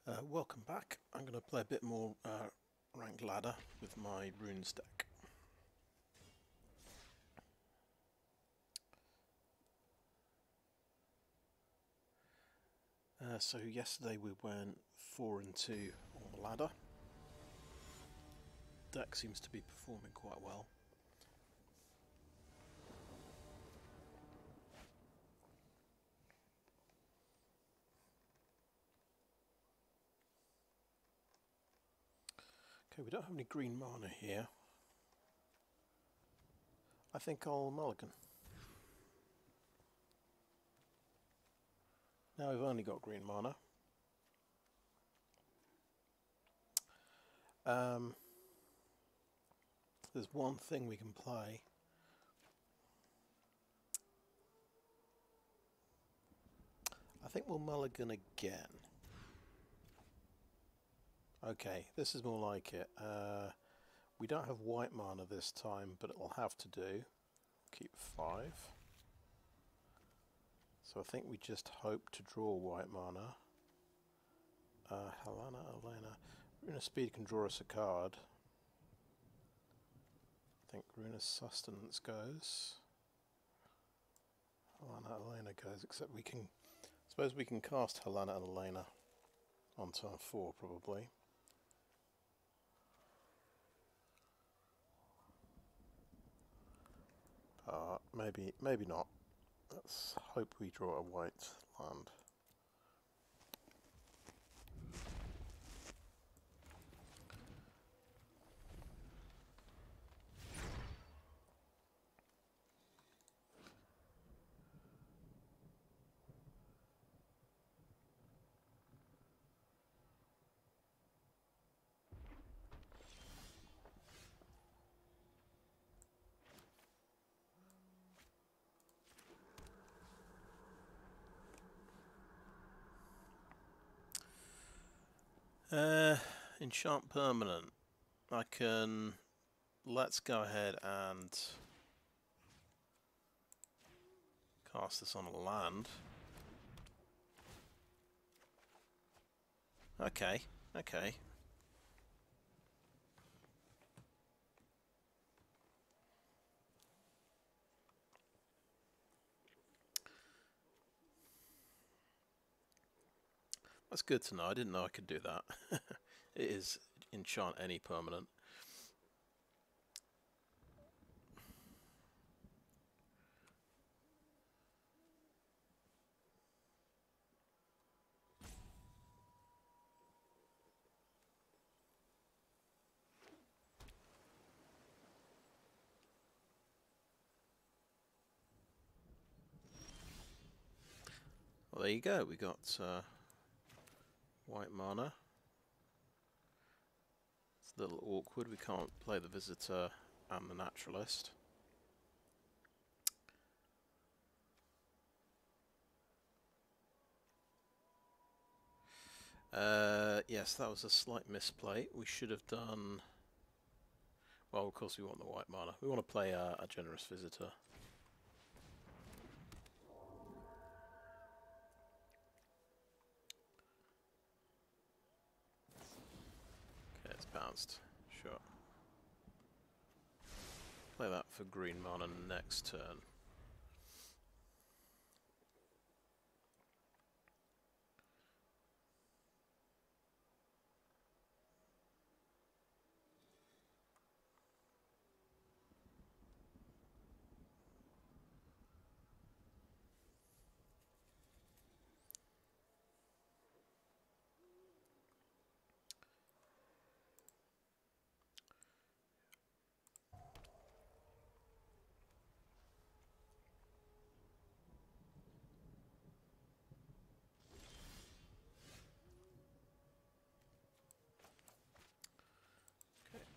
Welcome back. I'm going to play a bit more ranked ladder with my runes deck. So yesterday we went 4 and 2 on the ladder. Deck seems to be performing quite well. Okay, we don't have any green mana here. I think I'll mulligan. Now we've only got green mana. There's one thing we can play. I think we'll mulligan again. Okay, this is more like it. We don't have white mana this time, but it'll have to do. Keep 5. So I think we just hope to draw white mana. Halana, Alena. Rune of Speed can draw us a card. I think Rune of Sustenance goes. Halana, Alena goes, except we can... suppose we can cast Halana and Alena on turn 4, probably. Maybe not. Let's hope we draw a white land. Enchant permanent. I can... let's go ahead and cast this on a land. Okay. That's good to know. I didn't know I could do that. It is enchant any permanent. Well, there you go. We got white mana. It's a little awkward. We can't play the Visitor and the Naturalist. Yes, that was a slight misplay. We should have done... well, of course we want the white mana. We want to play a Generous Visitor. Okay, it's bounced. Sure. Play that for green mana next turn.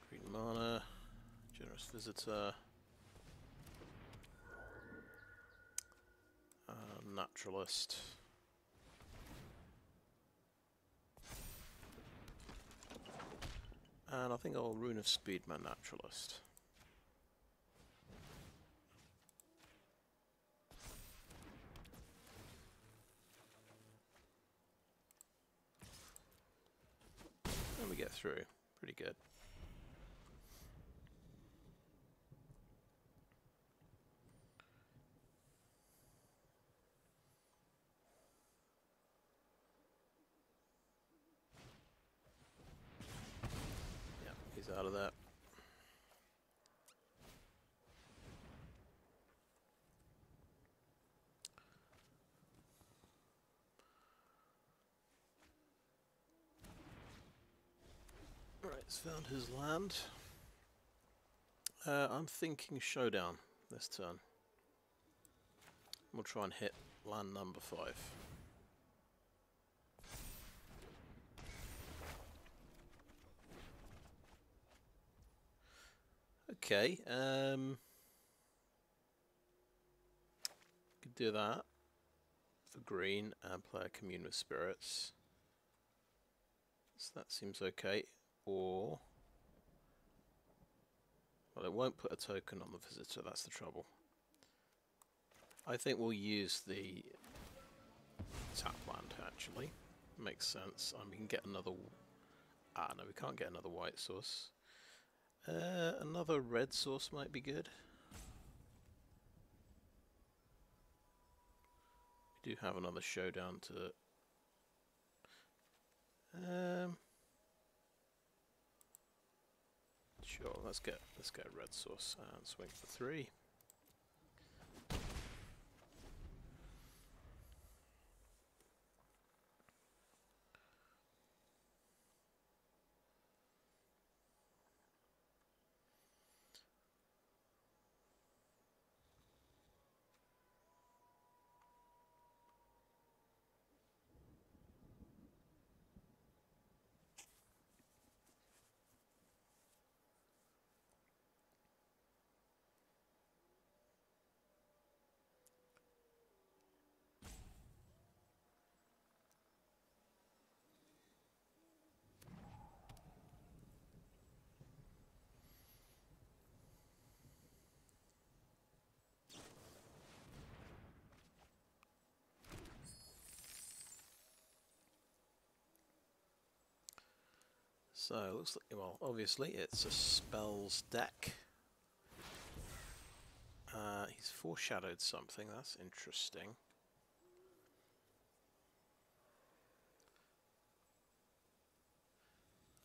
Green mana, Generous Visitor, Naturalist. And I think I'll Rune of Speed my Naturalist. get through. Pretty good. Yeah, he's out of that. Right, he's found his land. I'm thinking Showdown this turn. We'll try and hit land number 5. Okay, could do that for green and play a Commune with Spirits. So that seems okay. Or, well, it won't put a token on the visitor, that's the trouble. I think we'll use the tap land, actually. Makes sense. I mean, we can get another... Ah, no, we can't get another white source. Another red source might be good. We do have another Showdown to... Sure, let's get a red source and swing for 3. So, it looks like, well, obviously it's a spells deck. He's foreshadowed something, that's interesting.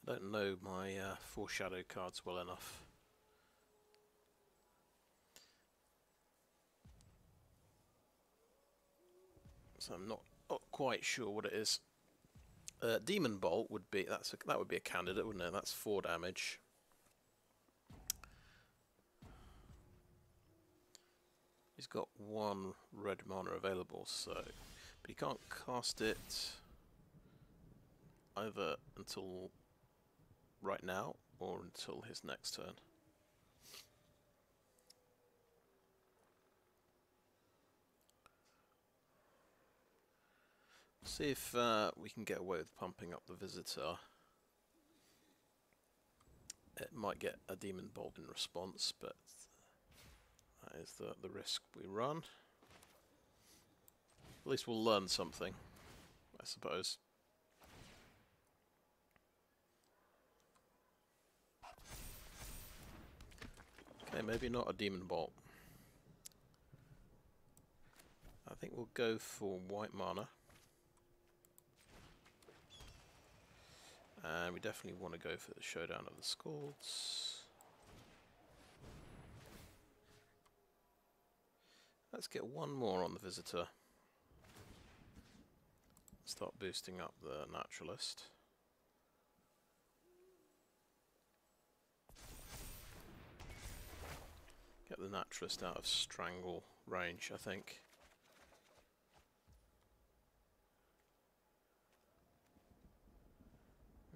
I don't know my foreshadow cards well enough. So I'm not quite sure what it is. Demon Bolt would be that would be a candidate, wouldn't it? That's 4 damage. He's got 1 red mana available, so but he can't cast it either until right now or until his next turn. See if we can get away with pumping up the visitor. It might get a Demon Bolt in response, but that is the risk we run. At least we'll learn something, I suppose. Okay, maybe not a Demon Bolt. I think we'll go for white mana. And we definitely want to go for the Showdown of the Skalds. Let's get 1 more on the visitor. Start boosting up the Naturalist. Get the Naturalist out of strangle range, I think.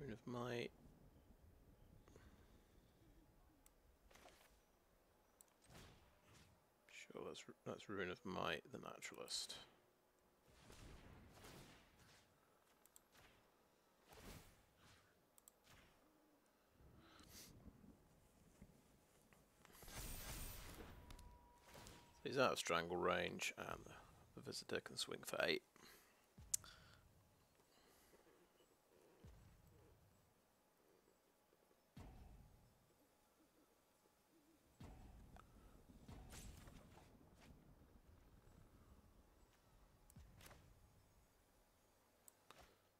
Rune of Might. Sure, that's Rune of Might, the Naturalist. He's out of strangle range, and the visitor can swing for 8.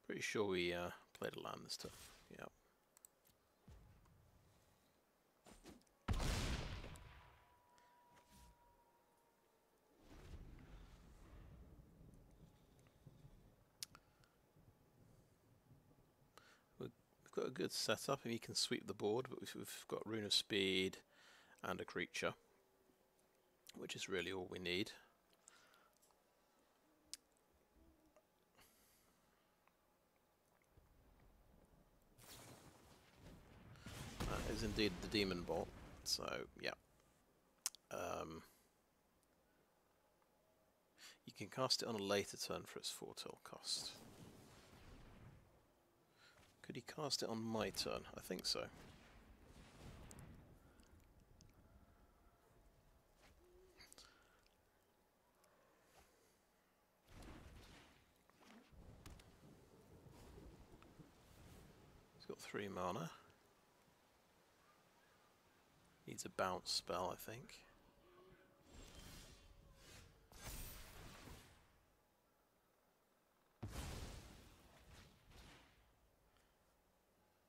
Pretty sure we played a land this time. Yeah. We've got a good setup, and you can sweep the board, but we've got Rune of Speed and a creature, which is really all we need. That is indeed the Demon Bolt, so yeah. You can cast it on a later turn for its foretell cost. Could he cast it on my turn? I think so. He's got 3 mana. Needs a bounce spell, I think.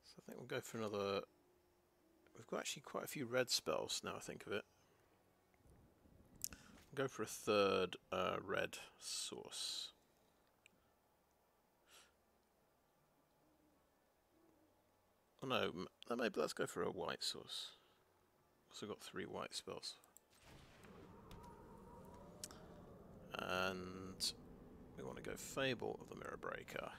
So I think we'll go for another... We've got actually quite a few red spells now I think of it. We'll go for a third red source. Oh no, maybe let's go for a white source. Also got 3 white spells. And we want to go Fable of the Mirror Breaker.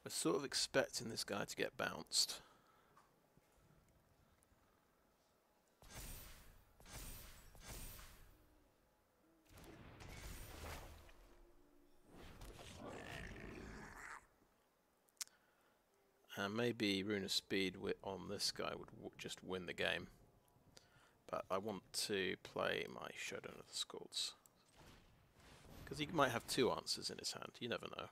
We're sort of expecting this guy to get bounced. And maybe Rune of Speed on this guy would just win the game. But I want to play my Showdown of the Skalds. Because he might have 2 answers in his hand, you never know.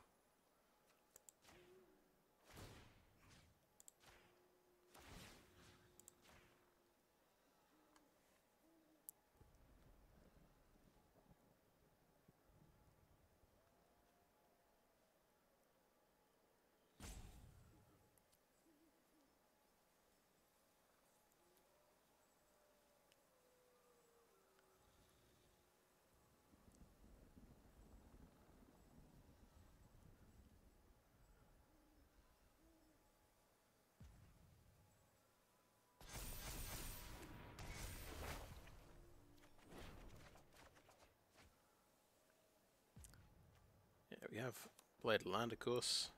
We have Blade of Land, of course.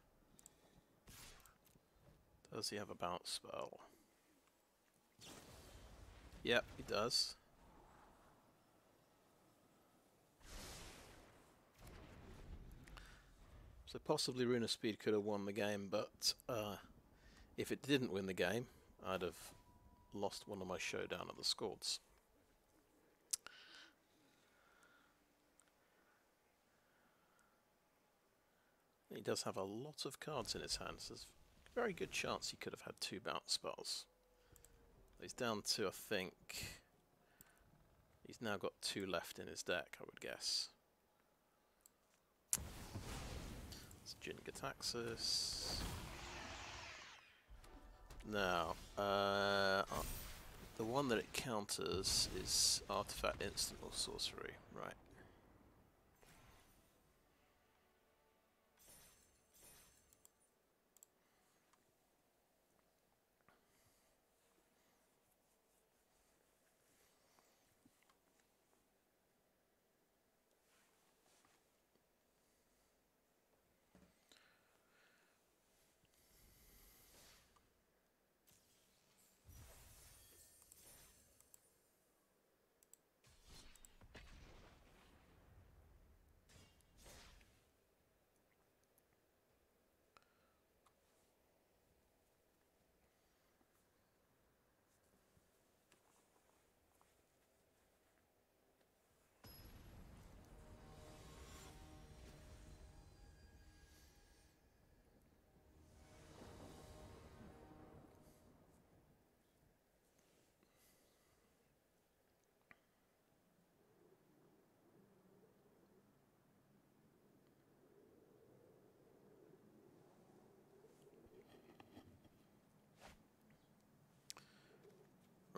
Does he have a bounce spell? Yep, he does. So possibly Rune of Speed could have won the game, but if it didn't win the game, I'd have lost one of my Showdown at the Skalds. He does have a lot of cards in his hand, so there's a very good chance he could have had 2 bounce spells. He's down to, I think, he's now got 2 left in his deck, I would guess. It's Jin-Gitaxias. Now, the one that it counters is Artifact, Instant or Sorcery, right.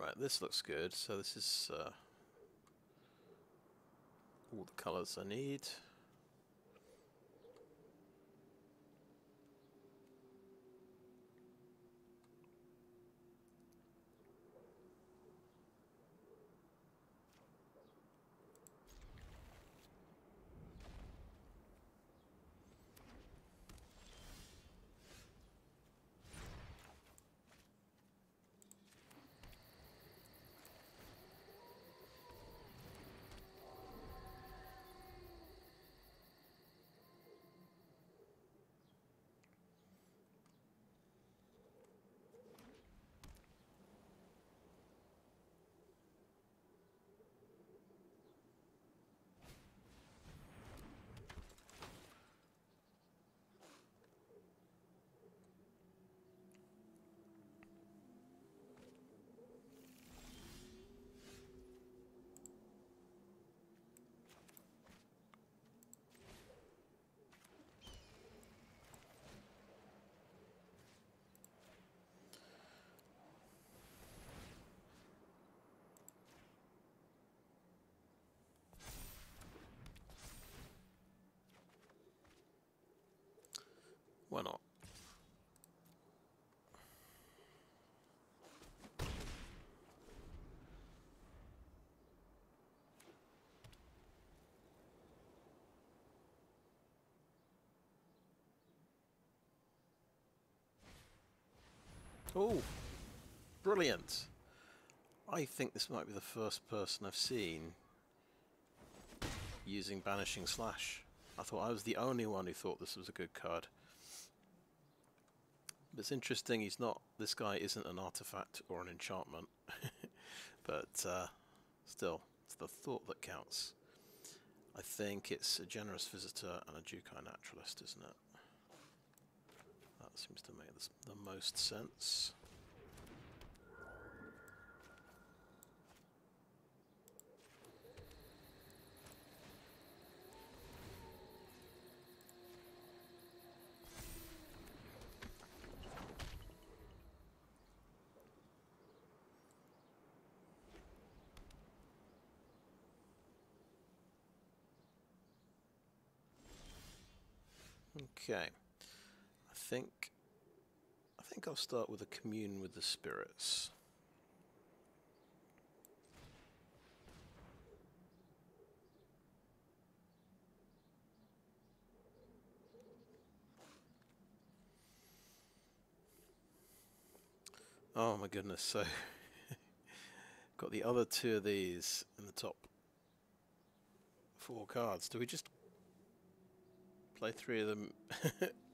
Right, this looks good. So this is all the colours I need. Why not? Oh, brilliant! I think this might be the first person I've seen using Banishing Slash. I thought I was the only one who thought this was a good card. But it's interesting, he's not. This guy isn't an artifact or an enchantment, but still, it's the thought that counts. I think it's a Generous Visitor and a Jukai Naturalist, isn't it? That seems to make the most sense. Okay, I think I'll start with a Commune with the Spirits. Oh my goodness, so got the other two of these in the top 4 cards. Do we just play 3 of them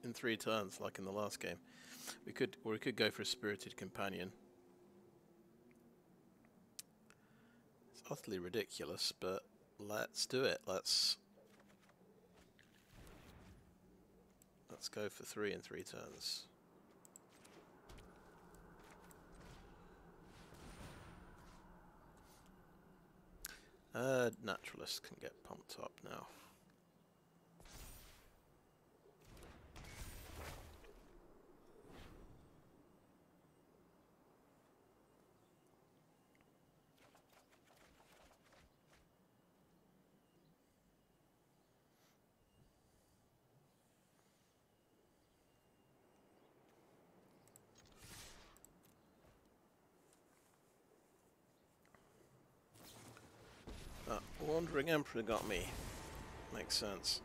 in 3 turns like in the last game? We could go for a Spirited Companion. It's utterly ridiculous, but let's do it. Let's go for 3 in 3 turns. Naturalist can get pumped up now. Wandering Emperor got me. Makes sense.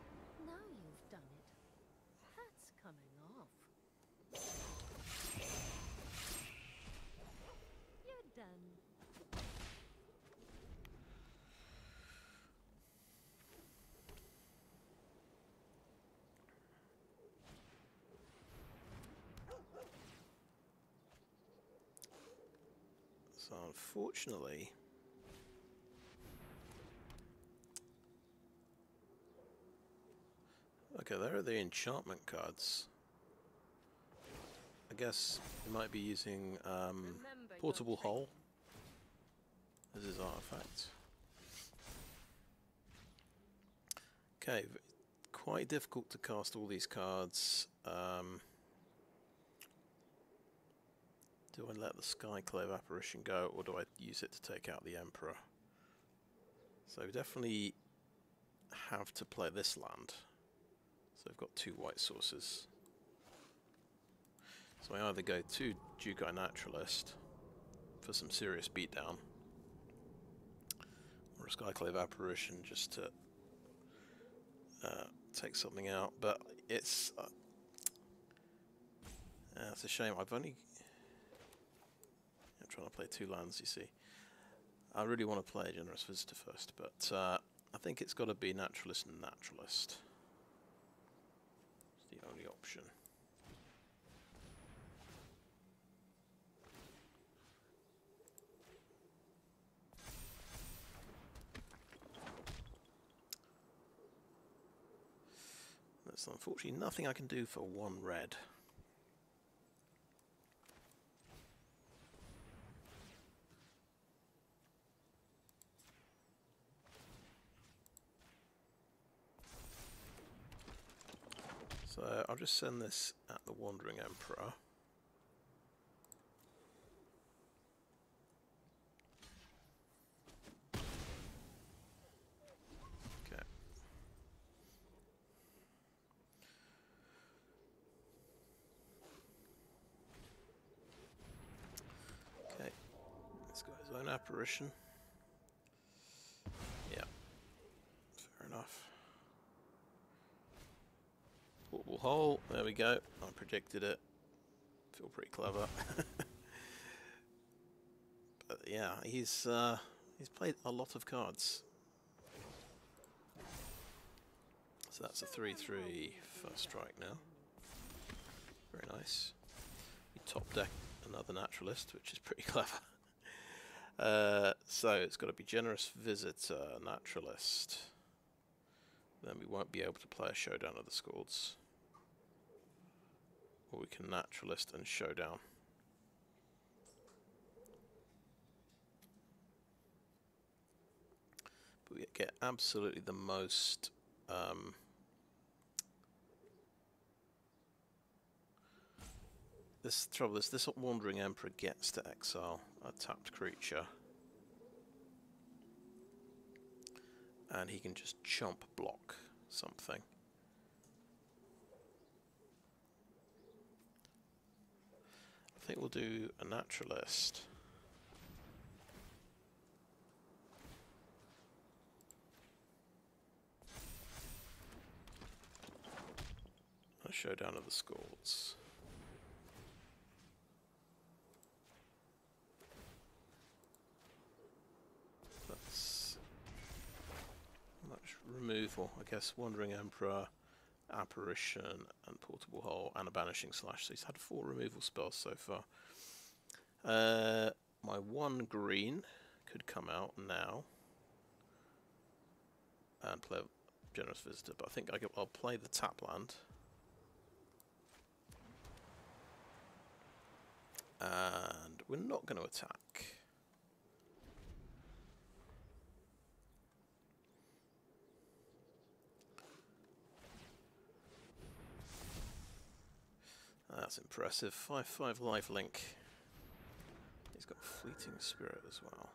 Now you've done it. That's coming off. You're done. So unfortunately, okay, there are the enchantment cards. I guess we might be using Portable Hull as his artifact. Okay, quite difficult to cast all these cards. Do I let the Skyclave Apparition go, or do I use it to take out the Emperor? So we definitely have to play this land. So we've got 2 white sources. So I either go to Jukai Naturalist for some serious beatdown, or a Skyclave Apparition just to take something out. But it's a shame. I'm trying to play 2 lands, you see. I really want to play a Generous Visitor first, but I think it's got to be Naturalist and Naturalist. It's the only option. There's unfortunately nothing I can do for 1 red. So I'll just send this at the Wandering Emperor. Okay. Okay. Let's go his own apparition. Yeah. Fair enough. Portable hole, there we go. I predicted it. Feel pretty clever. But yeah, he's played a lot of cards. So that's a 3/3 first strike now. Very nice. We top deck another Naturalist, which is pretty clever. So it's got to be Generous Visitor, Naturalist. Then we won't be able to play a Showdown of the Skalds. Or we can Naturalist and Showdown. But we get absolutely the most this trouble is this Wandering Emperor gets to exile a tapped creature. And he can just chomp block something. I think we'll do a Naturalist. A Showdown of the Skalds. That's much removal. I guess Wandering Emperor, Apparition, and Portable Hole, and a Banishing Slash. So he's had 4 removal spells so far. My 1 green could come out now and play a Generous Visitor, but I think I'll play the tap land. And we're not going to attack. That's impressive. 5/5 lifelink. He's got Fleeting Spirit as well.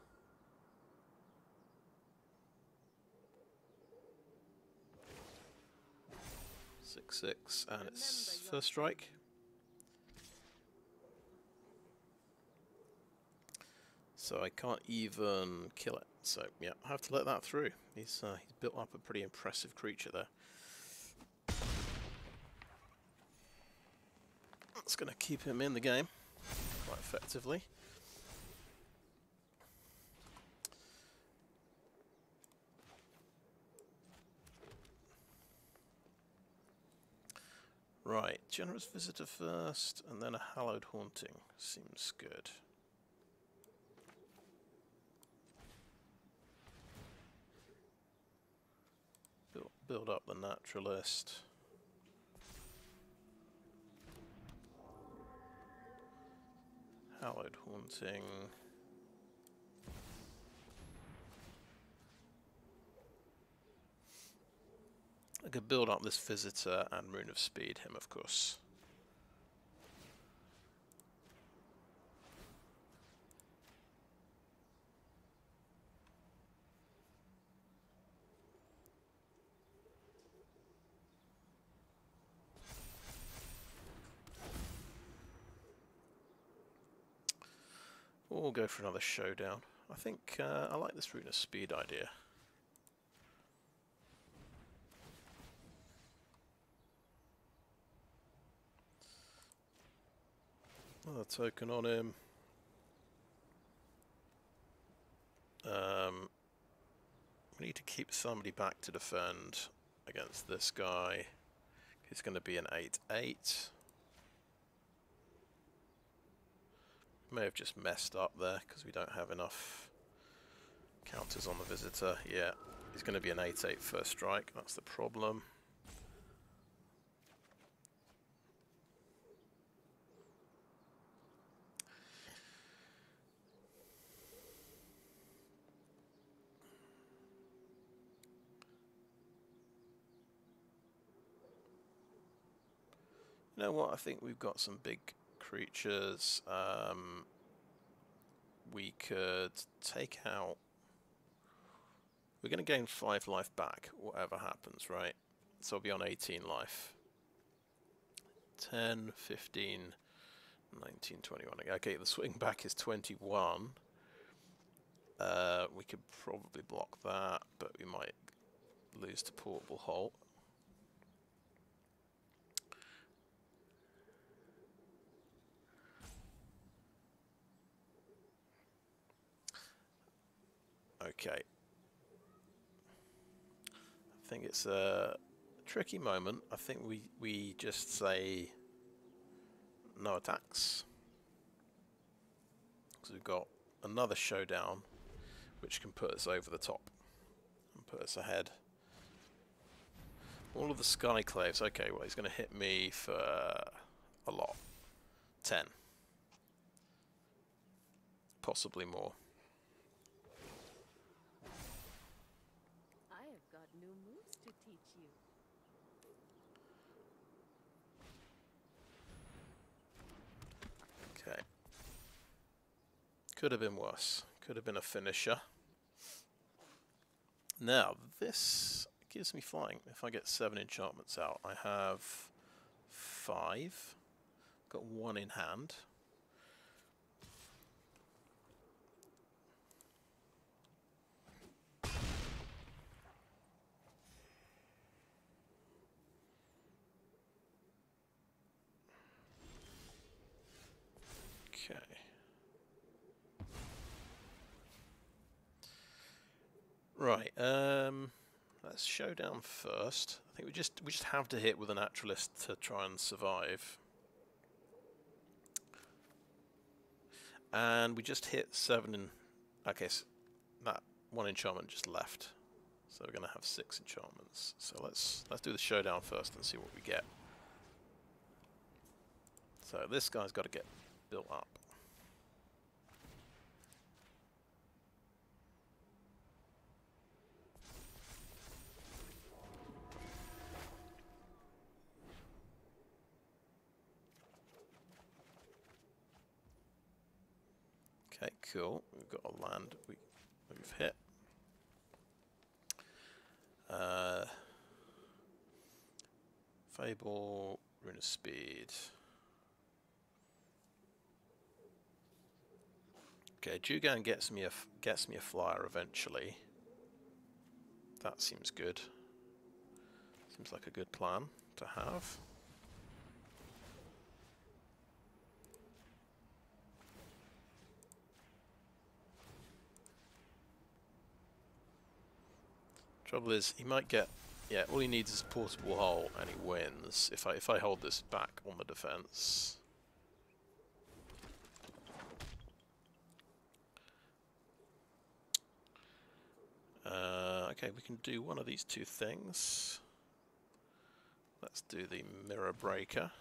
Six, and it's first strike. So I can't even kill it. So yeah, I have to let that through. He's built up a pretty impressive creature there. That's going to keep him in the game quite effectively. Right, Generous Visitor first, and then a Hallowed Haunting. Seems good. Build up the Naturalist. Hallowed Haunting. I could build up this Visitor and Rune of Speed him, of course. we'll go for another showdown. I think I like this Rune of Speed idea. Another token on him. We need to keep somebody back to defend against this guy. He's going to be an 8/8. May have just messed up there because we don't have enough counters on the visitor. Yeah, he's going to be an 8/8 first strike. That's the problem. You know what? I think we've got some big creatures. We could take out... We're going to gain 5 life back, whatever happens, right? So I'll be on 18 life. 10, 15, 19, 21. Okay, the swing back is 21. We could probably block that, but we might lose to Portable Halt. Okay. I think it's a tricky moment. I think we just say no attacks. Because we've got another showdown which can put us over the top and put us ahead. All of the Skyclaves. Okay, well, he's going to hit me for a lot. 10. Possibly more. I have got new moves to teach you. Okay. Could have been worse. Could have been a finisher. Now, this gives me flying. If I get 7 enchantments out, I have 5. Got 1 in hand. Okay. Right, let's showdown first. I think we just have to hit with a Naturalist to try and survive. And we just hit 7 in... Okay, so that 1 enchantment just left. So we're going to have 6 enchantments. So let's do the showdown first and see what we get. So this guy's got to get built up. Okay, cool. We've got a land we've hit. Fable, Rune of Speed. Okay, Jugan gets me a flyer eventually. That seems good. Seems like a good plan to have. Trouble is, he might get... Yeah, all he needs is a portable hole and he wins. If I hold this back on the defense. Okay, we can do one of these 2 things. Let's do the Mirror Breaker.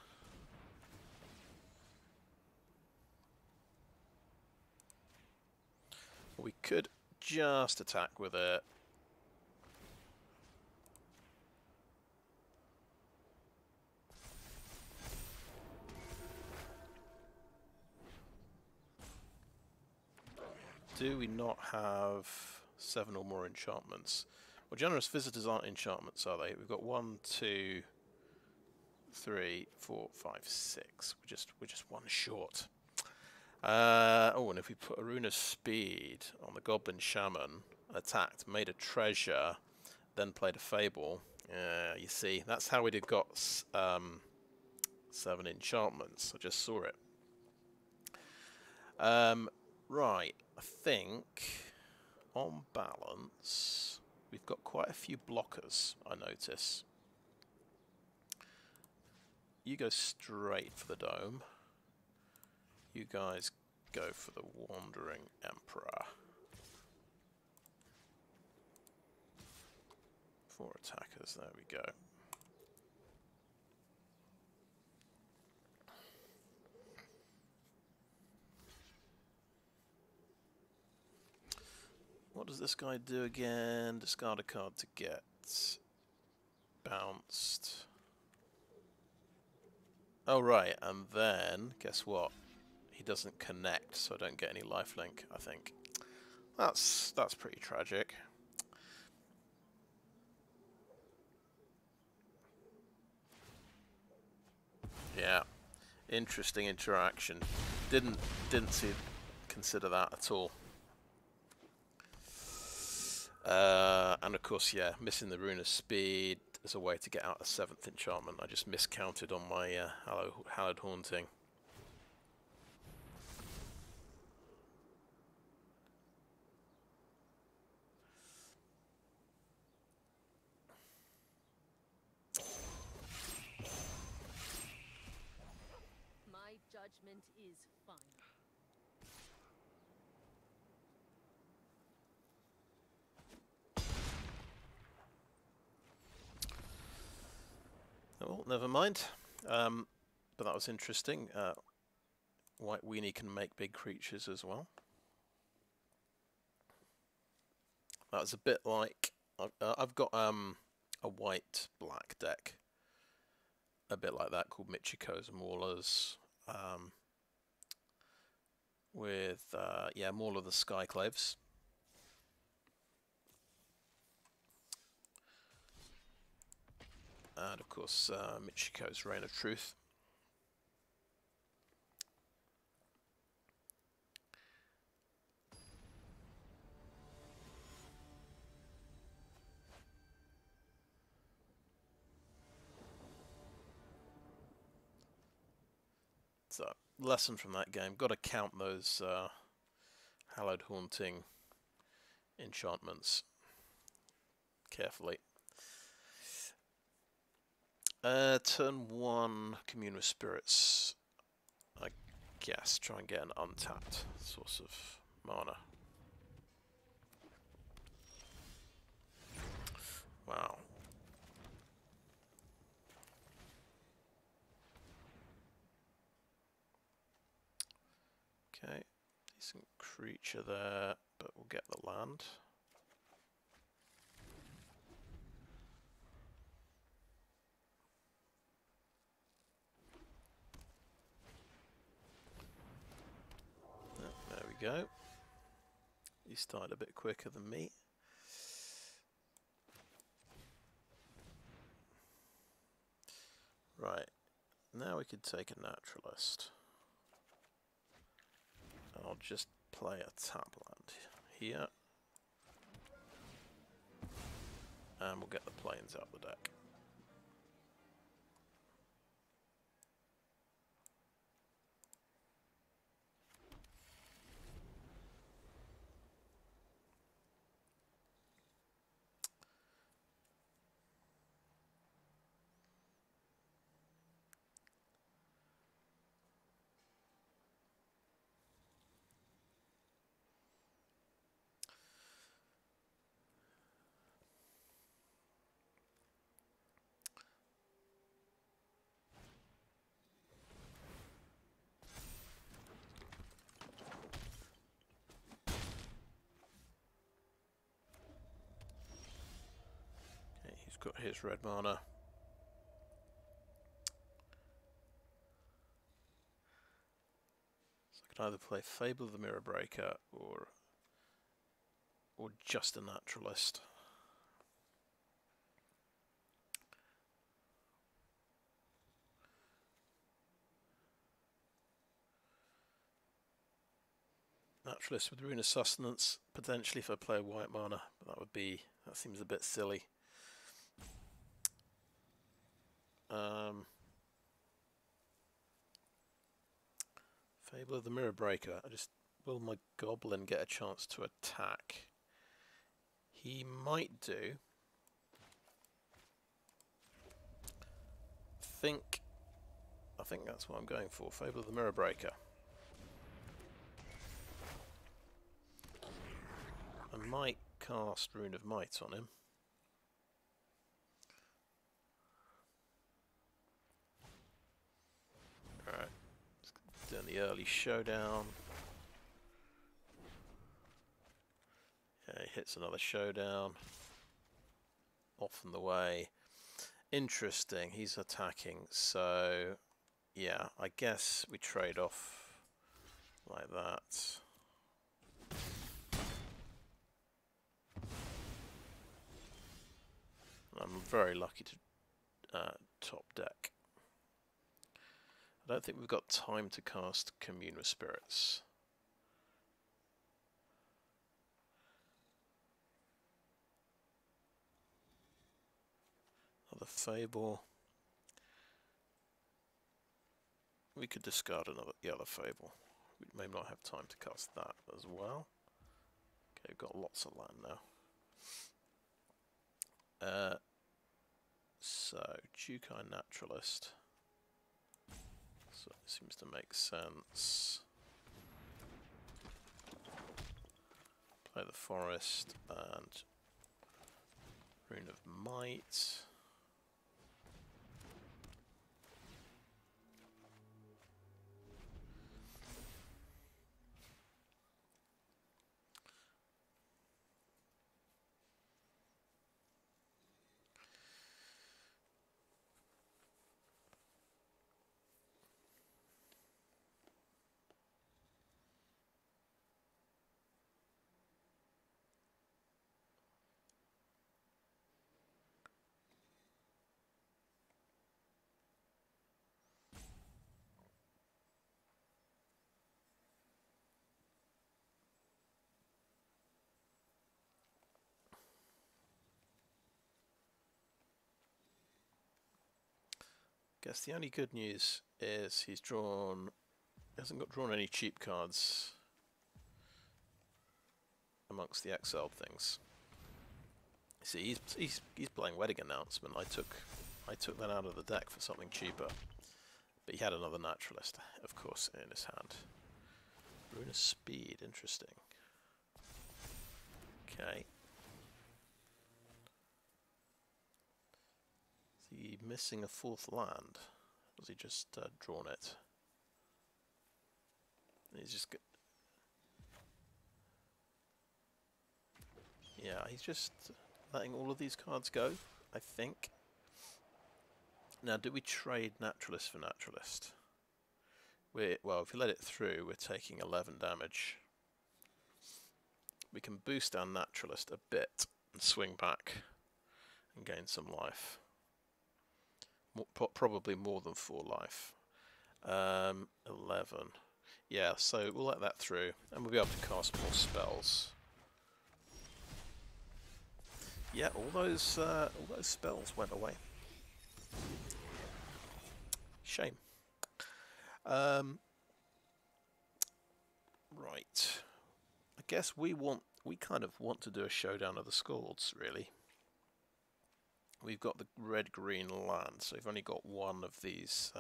We could just attack with it. Do we not have 7 or more enchantments? Well, Generous Visitors aren't enchantments, are they? We've got 1, 2, 3, 4, 5, 6. We're just 1 short. Oh, and if we put a Rune of Speed on the Goblin Shaman, attacked, made a treasure, then played a Fable, you see, that's how we'd have got 7 enchantments. I just saw it. Right, I think, on balance, we've got quite a few blockers, I notice. You go straight for the dome. You guys go for the Wandering Emperor. 4 attackers, there we go. What does this guy do again? Discard a card to get bounced. Oh right, and then, guess what? He doesn't connect, so I don't get any lifelink, I think. That's pretty tragic. Yeah. Interesting interaction. Didn't consider that at all. And of course, yeah, missing the Rune of Speed as a way to get out a 7th enchantment. I just miscounted on my Hallowed Haunting. My judgment is final. Oh, never mind. But that was interesting. White Weenie can make big creatures as well. That was a bit like I've got a white-black deck, a bit like that, called Michiko's Maulers, with yeah, Maul of the Skyclaves. And of course, Michiko's Reign of Truth. So, lesson from that game: got to count those Hallowed Haunting enchantments carefully. Turn 1, Commune with Spirits. I guess try and get an untapped source of mana. Wow. Okay, decent creature there, but we'll get the land. There we go. He started a bit quicker than me. Right, now we could take a Naturalist. I'll just play a tap land here. And we'll get the plains out the deck. He's got his red mana. So I can either play Fable of the Mirror Breaker or just a Naturalist. Naturalist with Rune of Sustenance, potentially if I play white mana, but that seems a bit silly. Fable of the Mirror Breaker. Will my goblin get a chance to attack? He might do. I think that's what I'm going for. Fable of the Mirror Breaker. I might cast Rune of Might on him. Alright, doing the early showdown. Yeah, he hits another showdown. Off and the way. Interesting, he's attacking, so yeah, I guess we trade off like that. I'm very lucky to top deck. I don't think we've got time to cast Commune with Spirits. Another Fable. We could discard the other Fable. We may not have time to cast that as well. Okay, we've got lots of land now. So, Jukai Naturalist. So it seems to make sense. Play the Forest and Rune of Might. Guess the only good news is he hasn't drawn any cheap cards amongst the exiled things. See, he's playing Wedding Announcement. I took that out of the deck for something cheaper, but he had another Naturalist, of course, in his hand. Rune of Speed, interesting. Okay. Is he missing a fourth land? Or has he just drawn it? And he's just yeah, he's just letting all of these cards go, I think. Now, do we trade Naturalist for Naturalist? Well, if we let it through, we're taking 11 damage. We can boost our Naturalist a bit and swing back and gain some life. Probably more than 4 life. 11. Yeah, so we'll let that through, and we'll be able to cast more spells. Yeah, all those spells went away. Shame. Right. I guess we kind of want to do a showdown of the Skalds, really. We've got the red-green land, so we've only got one of these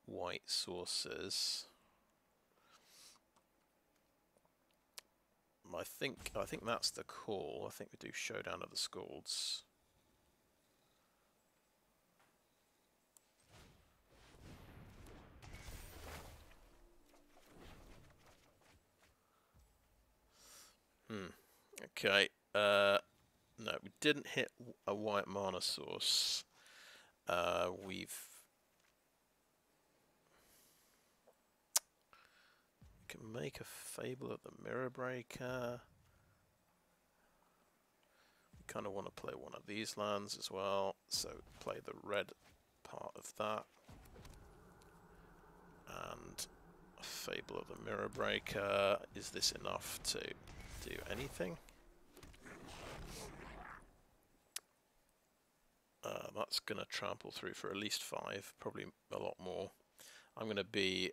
white sources. I think that's the call. I think we do Showdown of the Skalds. Okay. No, we didn't hit a white mana source. We can make a Fable of the Mirror Breaker. We kind of want to play one of these lands as well, so play the red part of that. And I Fable of the Mirror Breaker. Is this enough to do anything? That's going to trample through for at least 5, probably a lot more. I'm going to be...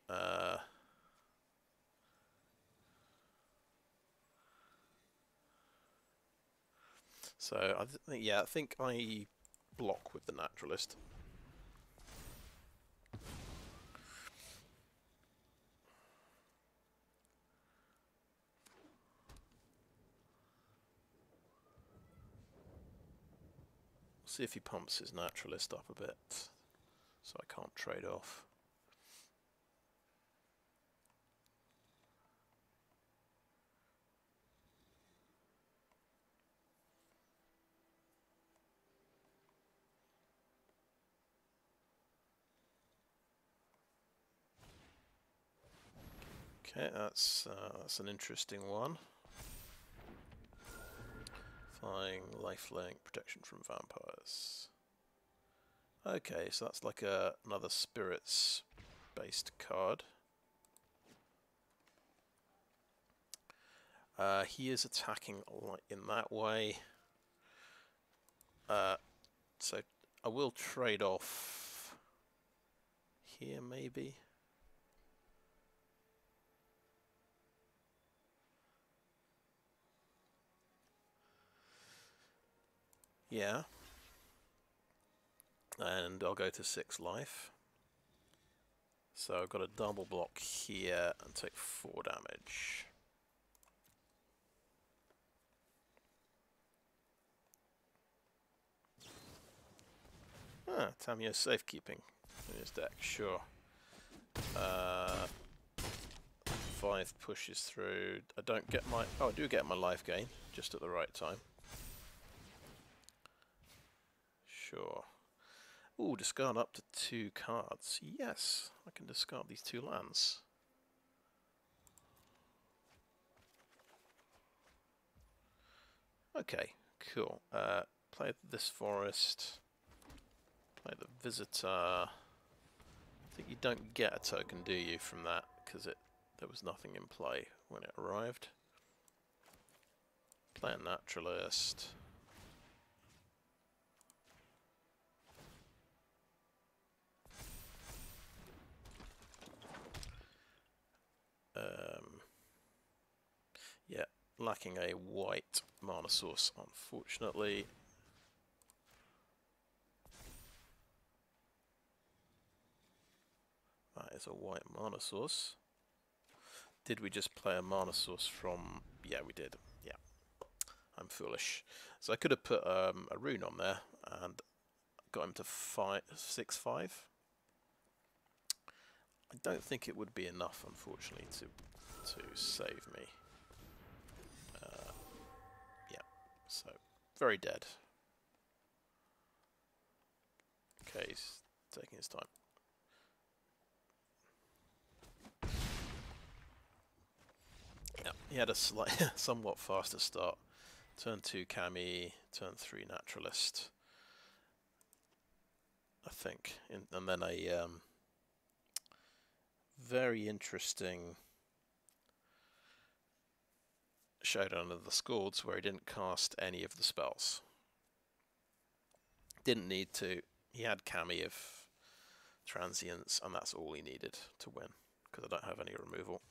so, I think I block with the Naturalist. See if he pumps his Naturalist up a bit, so I can't trade off. Okay, that's an interesting one. Flying, lifelink, protection from vampires. Okay, so that's like another spirits-based card. He is attacking in that way. So I will trade off here, maybe. Yeah. And I'll go to 6 life. So I've got a double block here and take 4 damage. Ah, Tamio's safekeeping in his deck, sure. 5 pushes through. I don't get my... Oh, I do get my life gain, just at the right time. Sure. Ooh, discard up to 2 cards. Yes, I can discard these 2 lands. Okay, cool. Play this forest. Play the visitor. I think you don't get a token, do you, from that? Because there was nothing in play when it arrived. Play a naturalist. Yeah, lacking a white mana source, unfortunately. That is a white mana source. Did we just play a mana source from... Yeah, we did. Yeah. I'm foolish. So I could have put a rune on there and got him to 6/5. I don't think it would be enough, unfortunately, to save me. Yeah, so very dead. Okay, he's taking his time. Yeah, he had a somewhat faster start. Turn 2 Kami, turn 3 Naturalist, I think, and then a very interesting Showdown of the Skalds where he didn't cast any of the spells. Didn't need to. He had Kami of Transience, and that's all he needed to win, because I don't have any removal.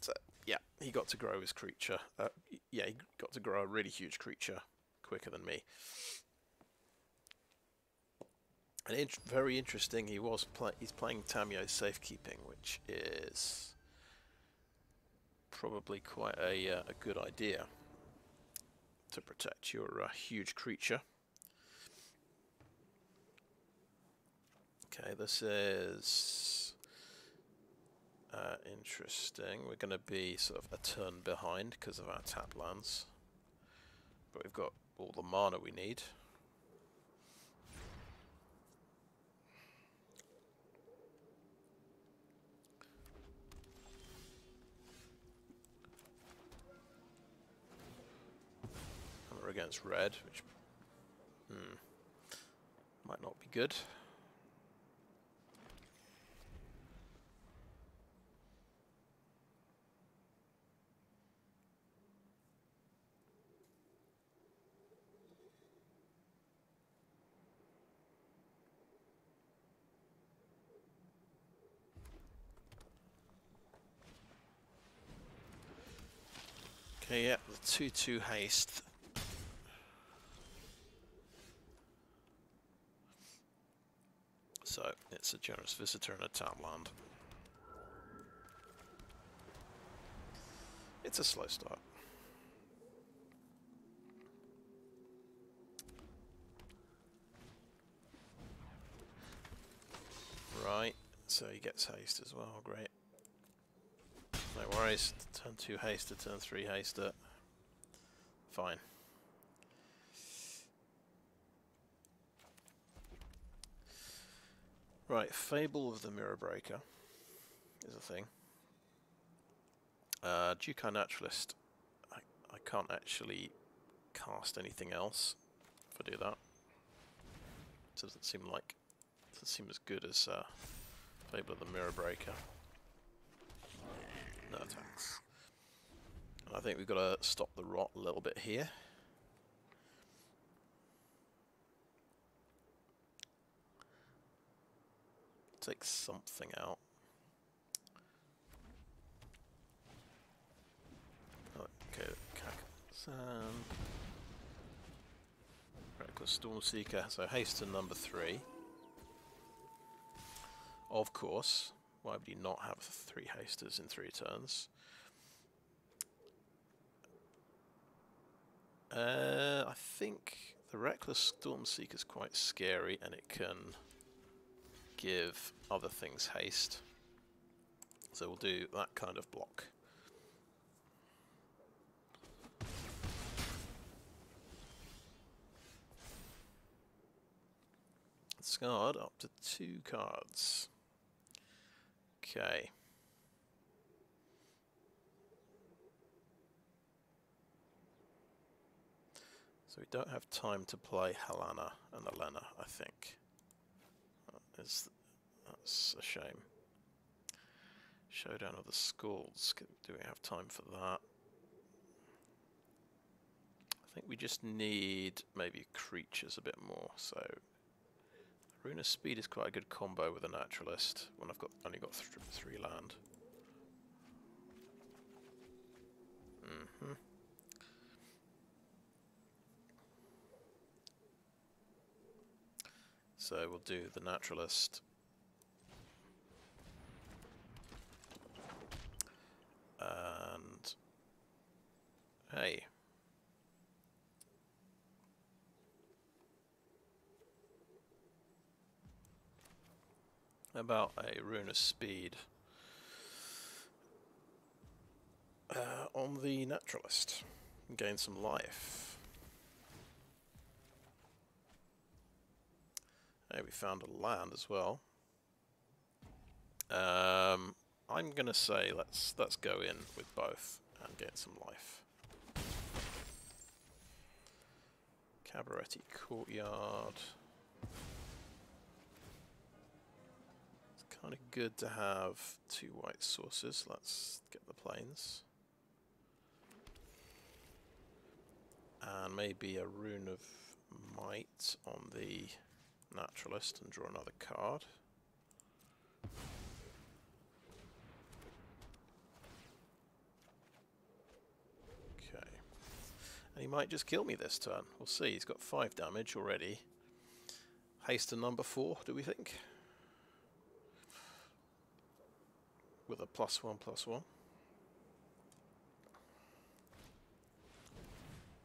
So, yeah, he got to grow his creature. Yeah, he got to grow a really huge creature quicker than me. And very interesting, he's playing Tamio's Safekeeping, which is probably quite a good idea to protect your huge creature. Okay, this is interesting. We're going to be sort of a turn behind because of our tap lands, but we've got all the mana we need. And we're against red, which might not be good. Okay, yeah, the 2/2 haste. So, it's a generous visitor and a townland. It's a slow start. Right, so he gets haste as well, great. No worries, turn 2 haste to turn 3 haste it. Fine. Right, Fable of the Mirror Breaker is a thing. Jukai Naturalist, I can't actually cast anything else if I do that. It doesn't seem as good as Fable of the Mirror Breaker. No attacks. And I think we've got to stop the rot a little bit here. Take something out. Okay, Sand. Reckless Stormseeker, so haste to number 3. Of course, why would you not have 3 hasters in 3 turns? I think the Reckless Stormseeker is quite scary and it can give other things haste. So we'll do that kind of block. Discard up to 2 cards. Okay. So we don't have time to play Halana and Alena, I think. That's a shame. Showdown of the Skalds. Do we have time for that? I think we just need maybe creatures a bit more. So Rune of Speed is quite a good combo with a Naturalist when I've only got 3 land. So we'll do the Naturalist. And hey. About a Rune of Speed on the Naturalist. Gain some life. Hey, we found a land as well. I'm gonna say let's go in with both and get some life. Cabaretti Courtyard. It's kind of good to have 2 white sources. Let's get the plains. And maybe a Rune of Might on the Naturalist and draw another card. Okay. And he might just kill me this turn. We'll see. He's got 5 damage already. Haste to number 4, do we think? With a +1/+1.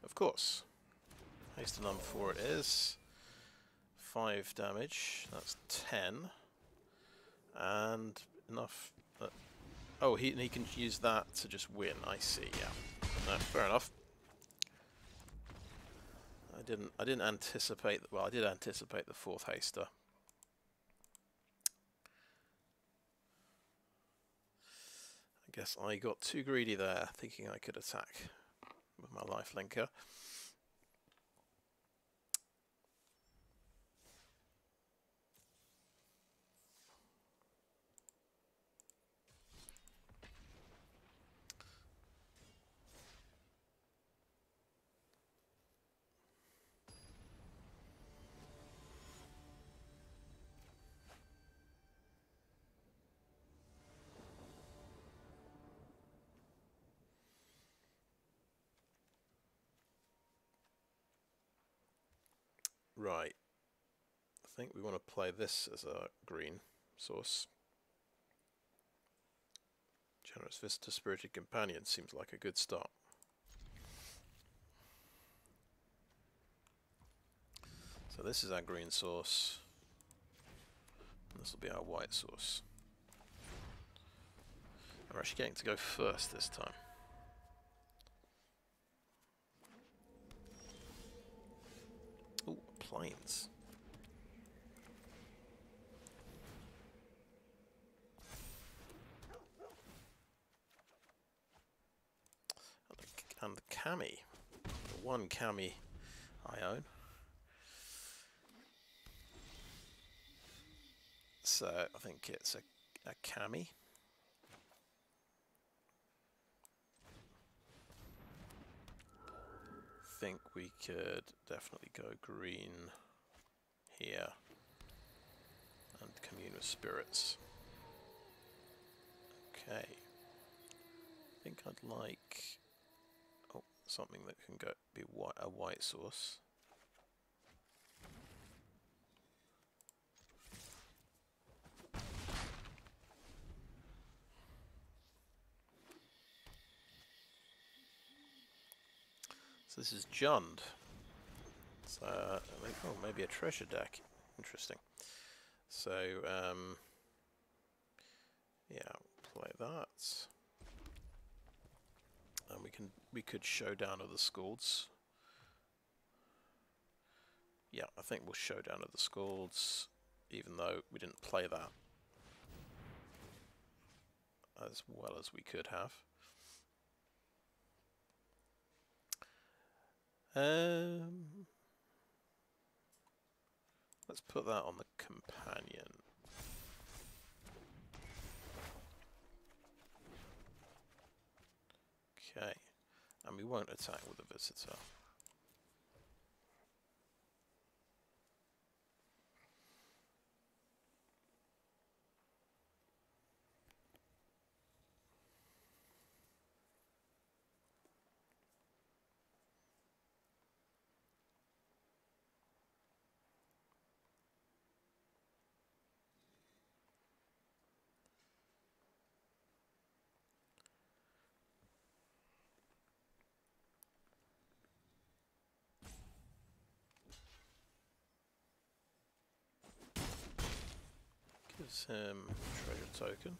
Of course. Haste to number 4 it is. 5 damage. That's 10. And enough. Oh, he can use that to just win. I see. Yeah. No, fair enough. I didn't anticipate. Well, I did anticipate the 4th haster. I guess I got too greedy there, thinking I could attack with my life linker. Right. I think we want to play this as a green source. Generous Visitor Spirited Companion seems like a good start. So this is our green source. And this will be our white source. I'm actually getting to go first this time. Ooh, planes. And the Kami. The one Kami I own. So I think it's a Kami. I think we could definitely go green here and commune with spirits. Okay. I think I'd like something that can go be a white source. So this is Jund. So maybe a treasure deck. Interesting. So yeah, play that. And we could Showdown of the Skalds. Yeah, I think we'll Showdown of the Skalds, even though we didn't play that as well as we could have. Let's put that on the companion. Okay, and we won't attack with the visitor. Gives him a treasure token.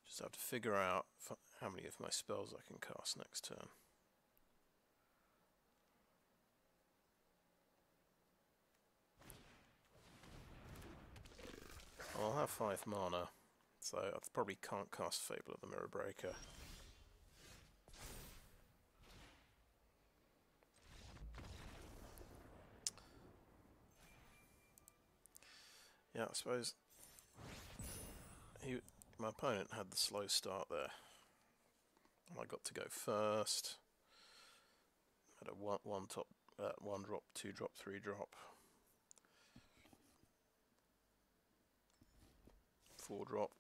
Just have to figure out how many of my spells I can cast next turn. I'll have 5 mana, so I probably can't cast Fable of the Mirror Breaker. Yeah, I suppose my opponent had the slow start there. And I got to go first. Had a one drop, 2 drop, 3 drop, 4 drop.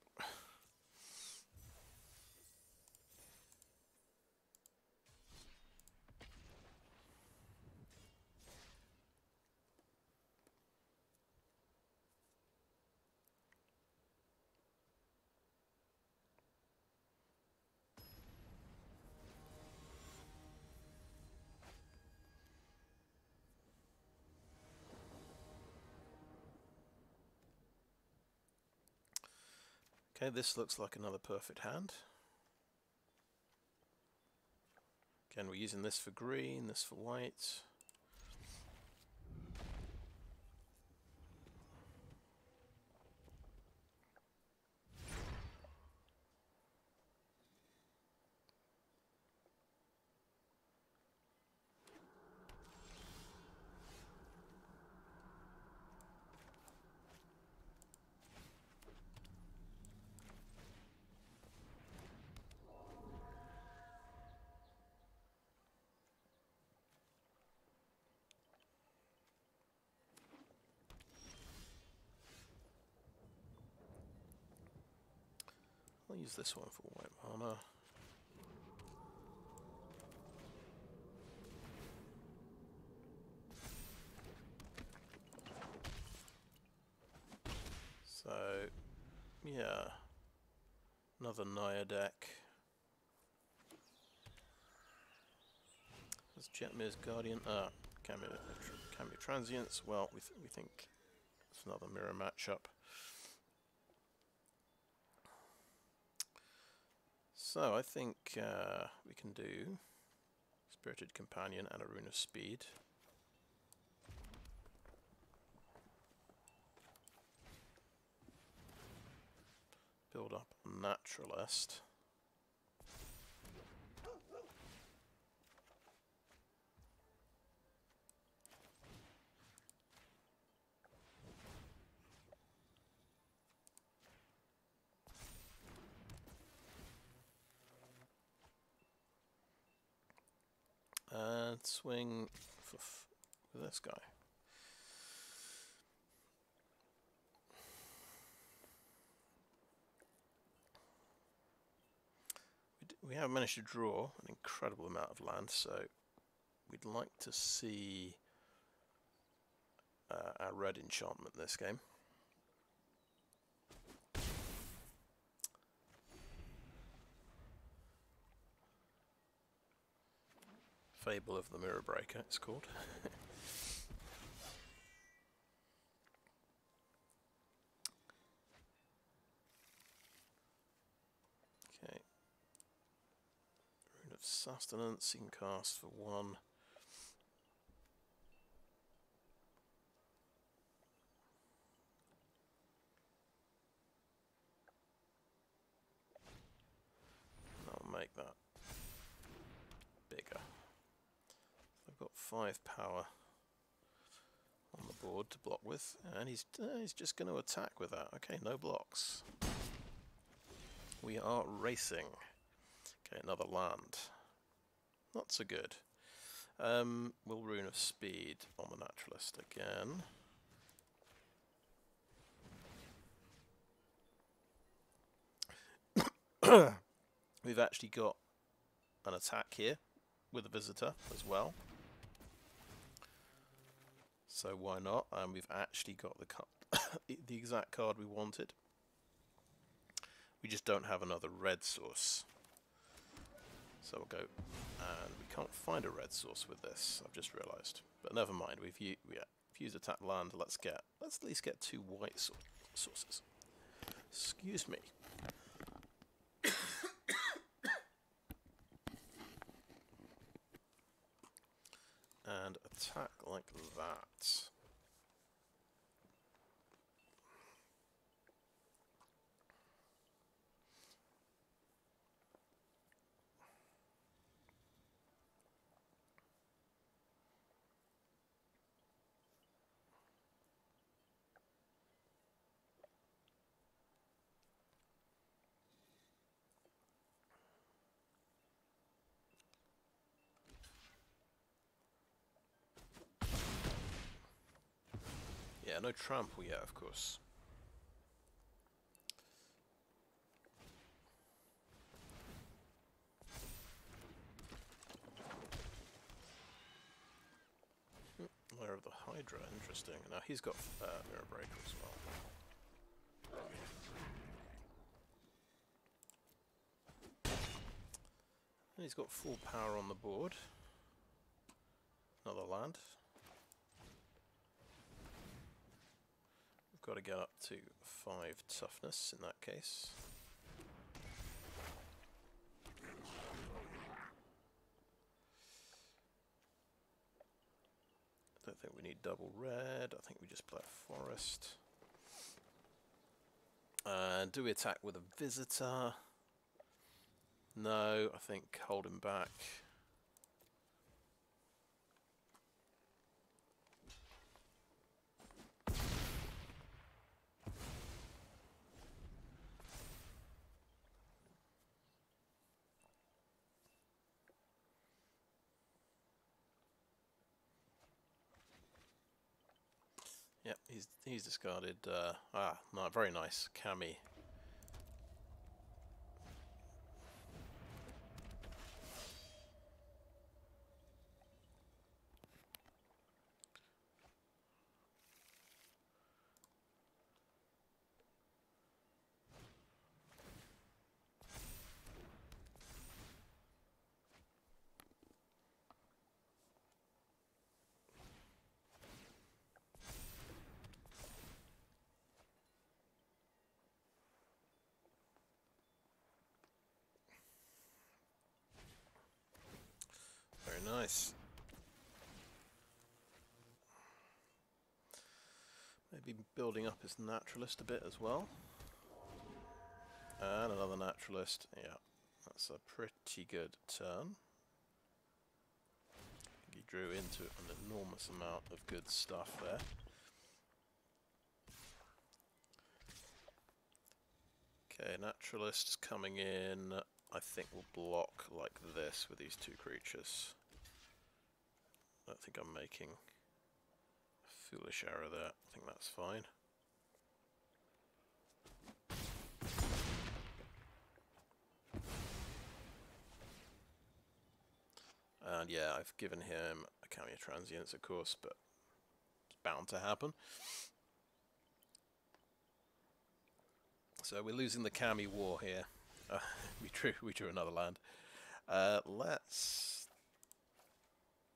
Okay, this looks like another perfect hand. Again, we're using this for green, this for white. I'll use this one for white mana. So, yeah, another Naya deck. There's Jetmir's Guardian. Kami of Transience. Well, we think it's another mirror matchup. So I think we can do Spirited Companion and a Rune of Speed. Build up a Naturalist. And swing for this guy. We have managed to draw an incredible amount of land, so we'd like to see our red enchantment this game. Fable of the Mirror Breaker, it's called. Okay. Rune of Sustenance, you can cast for 1. I'll make that bigger. I've got 5 power on the board to block with, and he's just going to attack with that. Okay, no blocks. We are racing. Okay, another land. Not so good. We'll Rune of Speed on the Naturalist again. We've actually got an attack here with a visitor as well. So why not? And we've actually got the exact card we wanted. We just don't have another red source. So we'll go, and we can't find a red source with this, I've just realised. But never mind, we've used attack land, let's at least get 2 white sources. Excuse me. And attack like that. Yeah, no trample yet, of course. Lair of the Hydra, interesting. Now he's got Mirror Breaker as well. And he's got full power on the board. Another land. Got to get up to 5 toughness in that case. I don't think we need double red. I think we just play a forest. And do we attack with a visitor? No, I think hold him back. Yep, he's discarded. No, very nice. Kami Nice. Maybe building up his naturalist a bit as well. And another naturalist. Yeah, that's a pretty good turn. He drew into an enormous amount of good stuff there. Okay, naturalist is coming in. I think we'll block like this with these two creatures. I don't think I'm making a foolish error there. I think that's fine. And yeah, I've given him a Kami of Transience, of course, but it's bound to happen. So we're losing the Kami war here. We drew another land. Let's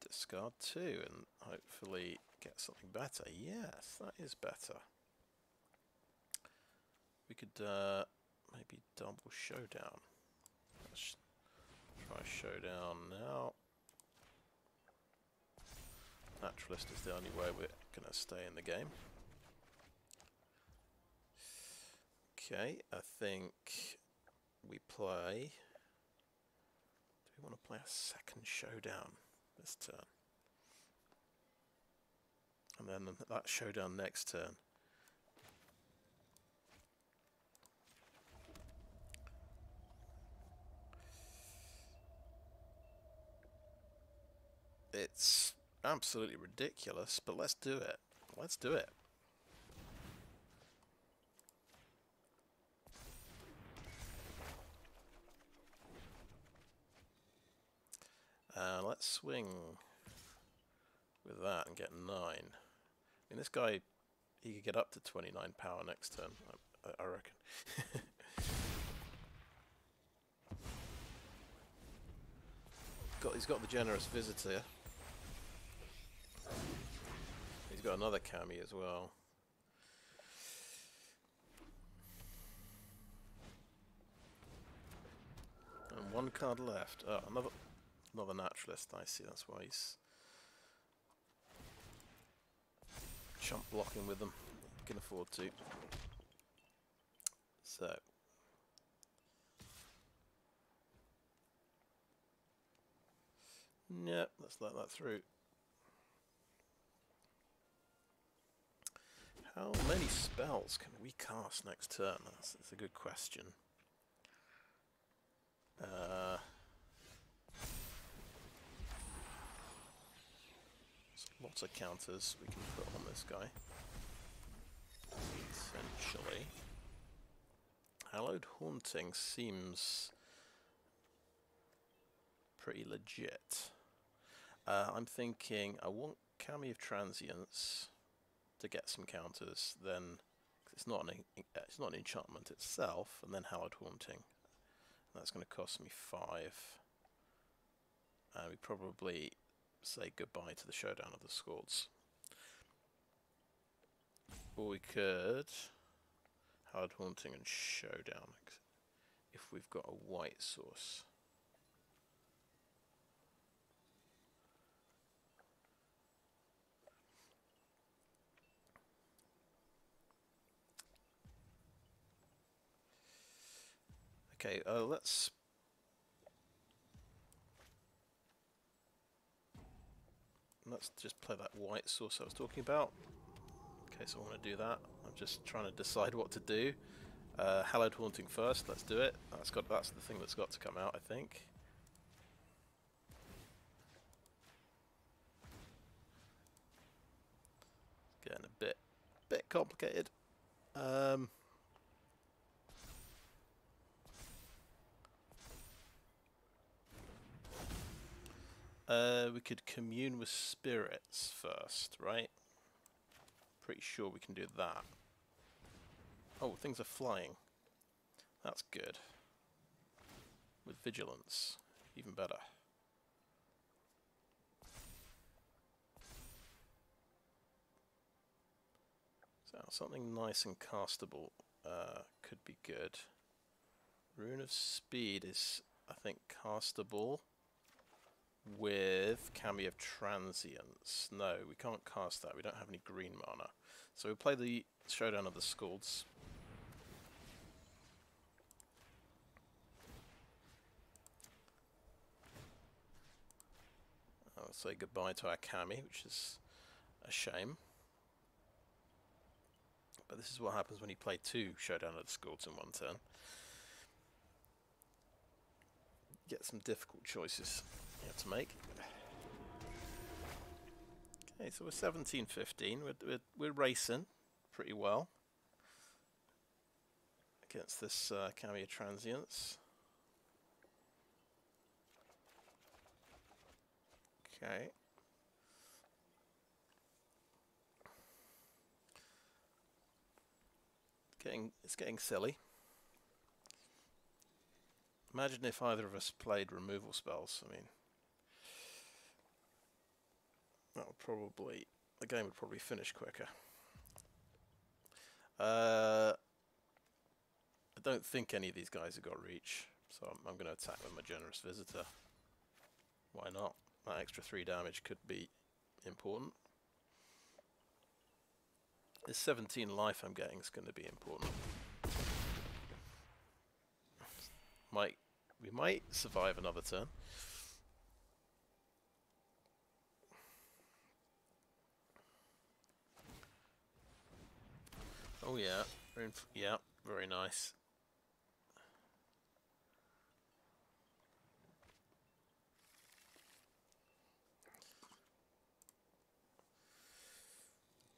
discard 2 and hopefully get something better. Yes, that is better. We could maybe double Showdown. Let's try Showdown now. Naturalist is the only way we're going to stay in the game. Okay, I think we play... Do we want to play a second Showdown this turn? And then that Showdown next turn. It's absolutely ridiculous, but let's do it. Let's do it. Let's swing with that and get 9. I mean, this guy, he could get up to 29 power next turn, I reckon. He's got the Generous Visitor. He's got another Kami as well. And 1 card left. Oh, another naturalist. I see. That's why he's chump blocking with them. Can afford to. So. Yeah, let's let that through. How many spells can we cast next turn? That's a good question. Lots of counters we can put on this guy. Essentially. Hallowed Haunting seems pretty legit. I'm thinking I want Kami of Transience to get some counters, then it's not an enchantment itself, and then Hallowed Haunting. That's going to cost me 5. We probably say goodbye to the Showdown of the Skalds. Or we could Hallowed Haunting and Showdown if we've got a white source. Okay, let's just play that white source I was talking about. Okay, so I want to do that. I'm just trying to decide what to do. Hallowed Haunting first. Let's do it. That's the thing that's got to come out, I think. Getting a bit complicated. We could commune with spirits first, right? Pretty sure we can do that. Oh, things are flying. That's good. With vigilance, even better. So something nice and castable could be good. Rune of Speed is, I think, castable with Kami of Transience. No, we can't cast that. We don't have any green mana. So we'll play the Showdown of the Skalds. I'll say goodbye to our Kami, which is a shame. But this is what happens when you play 2 Showdown of the Skalds in one turn. Get some difficult choices you have to make. Okay, so we're 17-15. We're racing pretty well against this Kami of Transience. Okay. It's getting silly. Imagine if either of us played removal spells. I mean, the game would probably finish quicker. I don't think any of these guys have got reach, so I'm going to attack with my Generous Visitor. Why not? That extra 3 damage could be important. This 17 life I'm getting is going to be important. We might survive another turn. Oh yeah, yeah, very nice.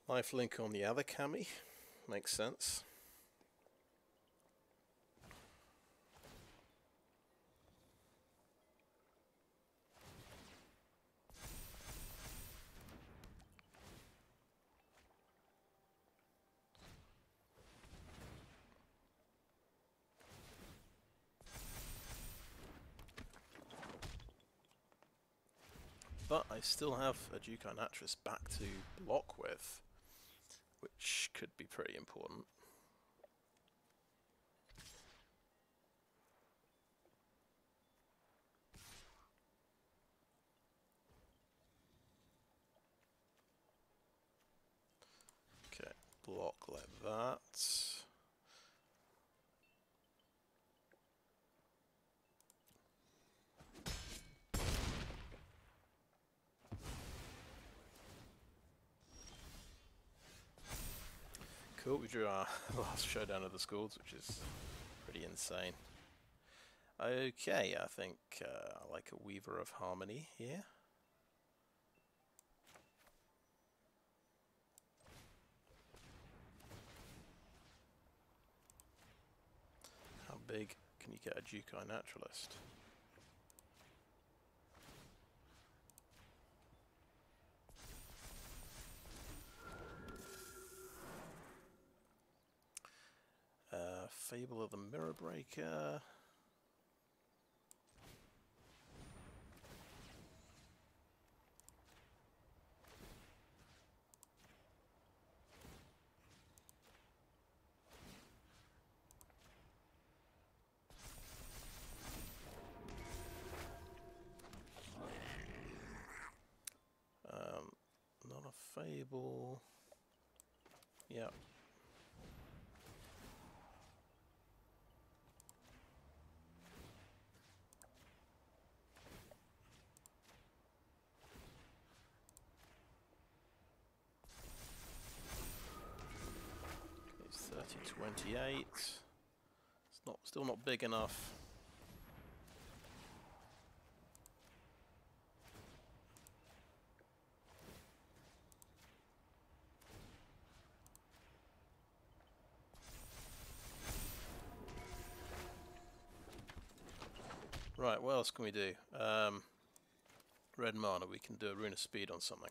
Lifelink on the other Kami makes sense. But I still have a Jukai Naturalist back to block with, which could be pretty important. Okay, block like that. Cool, we drew our last Showdown of the Skalds, which is pretty insane. Okay, I think I like a Weaver of Harmony here. How big can you get a Jukai Naturalist? Fable of the Mirror Breaker. Not a Fable. Yep. It's 30-28. It's still not big enough. Right, what else can we do? Red mana, we can do a Rune of Speed on something.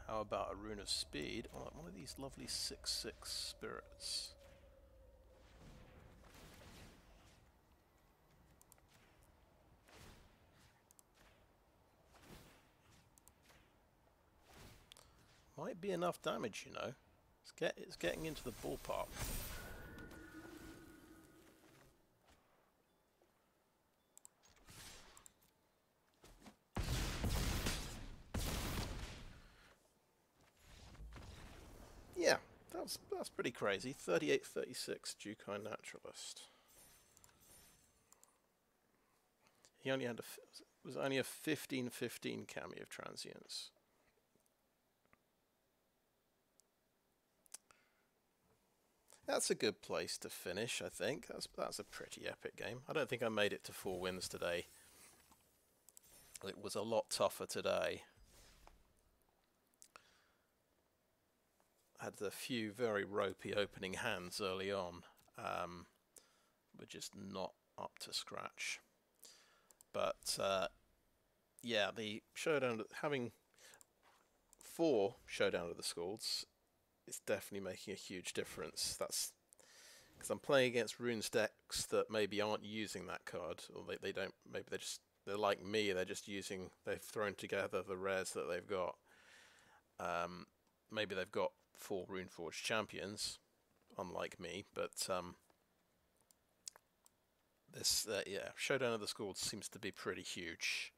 How about a Rune of Speed on one of these lovely 6/6 spirits? Might be enough damage, you know. It's getting into the ballpark. That's pretty crazy. 38-36 Jukai Naturalist. He only had was only a 15-15 Kami of Transience. That's a good place to finish, I think. That's a pretty epic game. I don't think I made it to 4 wins today. It was a lot tougher today. Had a few very ropey opening hands early on. We're just not up to scratch. But yeah, the Showdown, having 4 Showdown of the Skalds, it's definitely making a huge difference. That's because I'm playing against runes decks that maybe aren't using that card, or they don't. Maybe they're like me. They've thrown together the rares that they've got. Maybe they've got 4 Runeforge Champions, unlike me. But this yeah, Showdown of the Skalds seems to be pretty huge.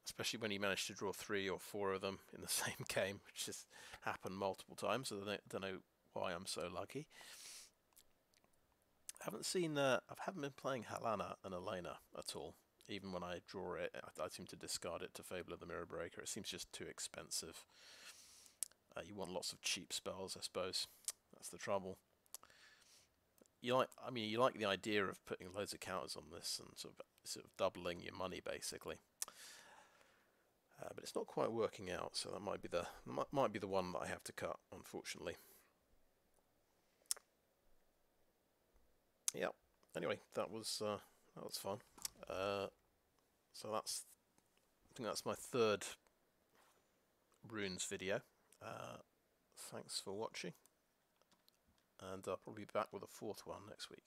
Especially when you manage to draw 3 or 4 of them in the same game, which has happened multiple times. So I don't know why I'm so lucky. I haven't been playing Halana and Alena at all. Even when I draw it, I seem to discard it to Fable of the Mirror Breaker. It seems just too expensive. You want lots of cheap spells, I suppose. That's the trouble. You like the idea of putting loads of counters on this and sort of doubling your money, basically. But it's not quite working out, so that might be the one that I have to cut, unfortunately. Yeah. Anyway, that was fun. So I think that's my 3rd runes video. Thanks for watching, and I'll probably be back with a 4th one next week.